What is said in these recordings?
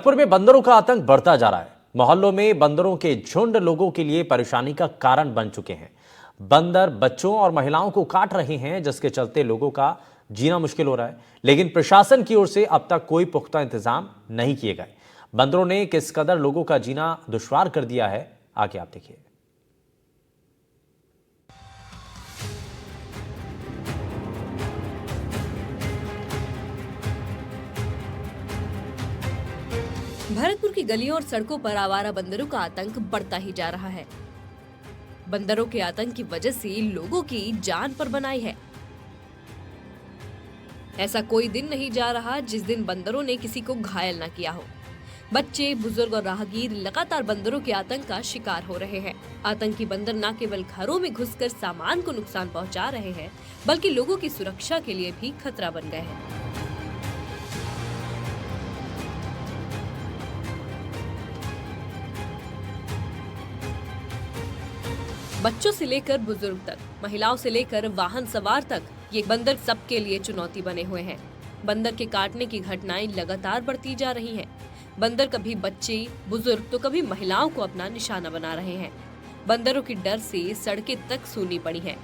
जबलपुर में बंदरों का आतंक बढ़ता जा रहा है। मोहल्लों में बंदरों के झुंड लोगों के लिए परेशानी का कारण बन चुके हैं। बंदर बच्चों और महिलाओं को काट रहे हैं, जिसके चलते लोगों का जीना मुश्किल हो रहा है। लेकिन प्रशासन की ओर से अब तक कोई पुख्ता इंतजाम नहीं किए गए। बंदरों ने किस कदर लोगों का जीना दुश्वार कर दिया है, आगे आप देखिए। भरतपुर की गलियों और सड़कों पर आवारा बंदरों का आतंक बढ़ता ही जा रहा है। बंदरों के आतंक की वजह से लोगों की जान पर बनाई है। ऐसा कोई दिन नहीं जा रहा जिस दिन बंदरों ने किसी को घायल न किया हो। बच्चे, बुजुर्ग और राहगीर लगातार बंदरों के आतंक का शिकार हो रहे हैं। आतंकी बंदर न केवल घरों में घुसकर सामान को नुकसान पहुंचा रहे हैं, बल्कि लोगों की सुरक्षा के लिए भी खतरा बन गए हैं। बच्चों से लेकर बुजुर्ग तक, महिलाओं से लेकर वाहन सवार तक, ये बंदर सबके लिए चुनौती बने हुए हैं। बंदर के काटने की घटनाएं लगातार बढ़ती जा रही हैं। बंदर कभी बच्चे, बुजुर्ग तो कभी महिलाओं को अपना निशाना बना रहे हैं। बंदरों की डर से सड़कें तक सूनी पड़ी हैं।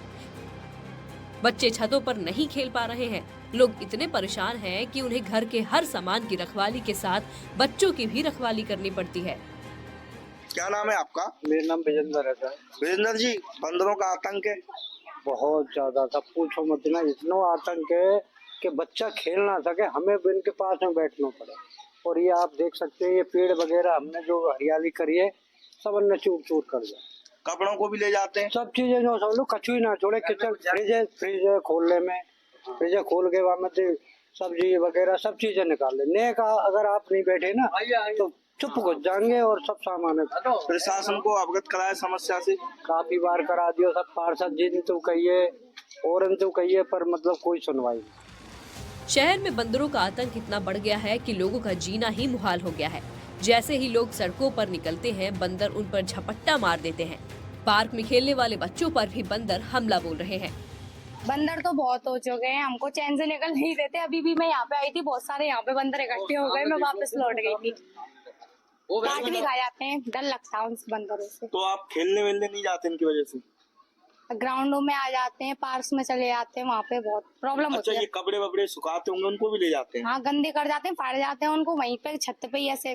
बच्चे छतों पर नहीं खेल पा रहे हैं। लोग इतने परेशान हैं कि उन्हें घर के हर सामान की रखवाली के साथ बच्चों की भी रखवाली करनी पड़ती है। क्या नाम है आपका? मेरा नाम विजेंद्र है सर। विजेंद्र जी, बंदरों का आतंक है बहुत ज्यादा था, पूछो मत ना। इतना आतंक है कि बच्चा खेल ना सके, हमें भी इनके पास में बैठना पड़े। और ये आप देख सकते हैं, ये पेड़ वगैरह हमने जो हरियाली करी है सब अन्य चूर चूर कर दिया। कपड़ों को भी ले जाते हैं, सब चीजें जो सब लोग कछुई ना छोड़े। किचन फ्रिज खोलने में, फ्रिज खोल के वहाँ में सब्जी वगैरह सब चीजें निकाल ले। अगर आप नहीं बैठे ना तो चुप घुस जाएंगे और सब सामान। प्रशासन को अवगत कराया समस्या से? काफी बार करा दियो, सब पार्षद जी ने तो कहिए और तो कहिए, पर मतलब कोई सुनवाई नहीं। शहर में बंदरों का आतंक इतना बढ़ गया है कि लोगों का जीना ही मुहाल हो गया है। जैसे ही लोग सड़कों पर निकलते हैं, बंदर उन पर झपट्टा मार देते हैं। पार्क में खेलने वाले बच्चों पर भी बंदर हमला बोल रहे हैं। बंदर तो बहुत हो चुके हैं, हमको चैन से निकल नहीं देते। अभी भी मैं यहाँ पे आई थी, बहुत सारे यहाँ पे बंदर इकट्ठे हो गए, मैं वापस लौट गई थी। काट भी खा जाते हैं, डर लगता है उन बंदरों से। तो आप खेलने वेलने नहीं जाते इनकी वजह से? ग्राउंडों में आ जाते हैं, पार्क में चले जाते हैं, वहाँ पे बहुत प्रॉब्लम होती है। ये कपड़े वपड़े सुखाते होंगे, उनको भी ले जाते हैं? हाँ, गंदे कर जाते हैं, फाड़ जाते हैं उनको वहीं पे छत पे ही ऐसे।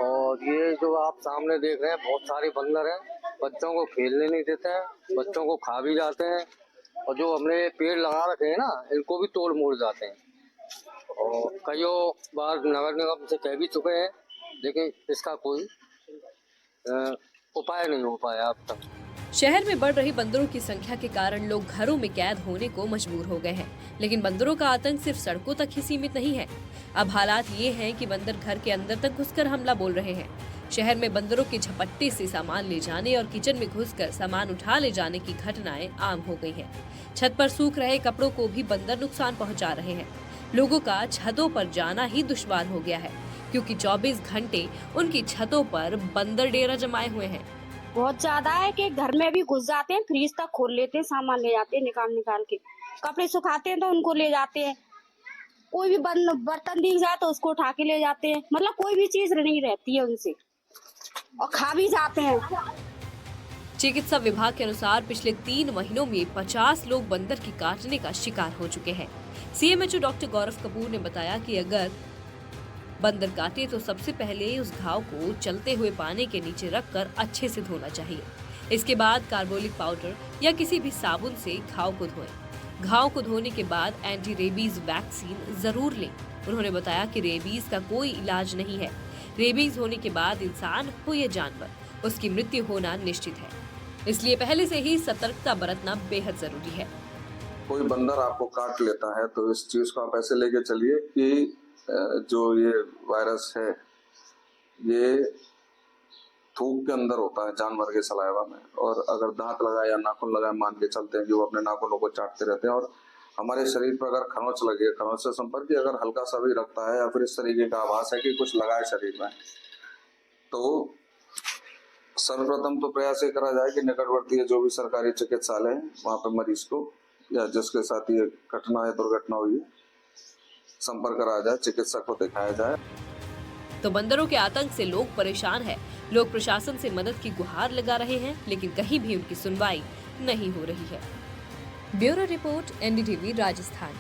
और ये जो आप सामने देख रहे हैं, बहुत सारे बंदर हैं। बच्चों को खेलने नहीं देते हैं, बच्चों को खा भी जाते हैं। और जो हमने पेड़ लगा रखे हैं ना, इनको भी तोड़ मोड़ जाते हैं। और कई बार नगर निगम से कह भी चुके हैं, लेकिन इसका कोई उपाय नहीं हो पाया अब तक। शहर में बढ़ रही बंदरों की संख्या के कारण लोग घरों में कैद होने को मजबूर हो गए हैं। लेकिन बंदरों का आतंक सिर्फ सड़कों तक ही सीमित नहीं है। अब हालात ये हैं कि बंदर घर के अंदर तक घुसकर हमला बोल रहे हैं। शहर में बंदरों के झपट्टे से सामान ले जाने और किचन में घुसकर सामान उठा ले जाने की घटनाएं आम हो गई हैं। छत पर सूख रहे कपड़ों को भी बंदर नुकसान पहुंचा रहे हैं। लोगों का छतों पर जाना ही दुश्वार हो गया है, क्योंकि 24 घंटे उनकी छतों पर बंदर डेरा जमाए हुए हैं। बहुत ज्यादा है कि घर में भी घुस जाते हैं, फ्रीज तक खोल लेते हैं, सामान ले जाते हैं निकाल के। कपड़े सुखाते हैं तो उनको ले जाते हैं। कोई भी बर्तन दिख जाए तो उसको उठा के ले जाते हैं। मतलब कोई भी चीज नहीं रहती है उनसे, और खा भी जाते हैं। चिकित्सा विभाग के अनुसार पिछले 3 महीनों में 50 लोग बंदर की काटने का शिकार हो चुके हैं। सीएमएचओ डॉक्टर गौरव कपूर ने बताया कि अगर बंदर काटे तो सबसे पहले उस घाव को चलते हुए पानी के नीचे रखकर अच्छे से धोना चाहिए। इसके बाद कार्बोलिक पाउडर या किसी भी साबुन से घाव को धोएं। घाव को धोने के बाद एंटी रेबीज वैक्सीन जरूर लें। उन्होंने बताया कि रेबीज का कोई इलाज नहीं है। रेबीज होने के बाद इंसान हो या जानवर, उसकी मृत्यु होना निश्चित है। इसलिए पहले से ही सतर्कता बरतना बेहद जरूरी है। कोई बंदर आपको काट लेता है तो इस चीज को आप ऐसे लेके चलिए कि जो ये वायरस है ये थूक के अंदर होता है, जानवर के सलाइवा में। और अगर दांत लगाए या नाखून लगाए, मान के चलते हैं, जो अपने नाखूनों को चाटते रहते हैं। और हमारे शरीर पर अगर खरोंच लगे, खरोंच से संपर्क अगर हल्का सा भी रखता है या फिर इस तरीके का आभास है कि कुछ लगाए शरीर में, तो सर्वप्रथम तो प्रयास ये करा जाए कि निकटवर्ती जो भी सरकारी चिकित्सालय है वहाँ पे मरीज को या जिसके साथ ये घटना है, दुर्घटना हुई है, संपर्क करा जाए, चिकित्सक को दिखाया जाए। तो बंदरों के आतंक से लोग परेशान हैं। लोग प्रशासन से मदद की गुहार लगा रहे हैं, लेकिन कहीं भी उनकी सुनवाई नहीं हो रही है। Bureau report, NDTV Rajasthan.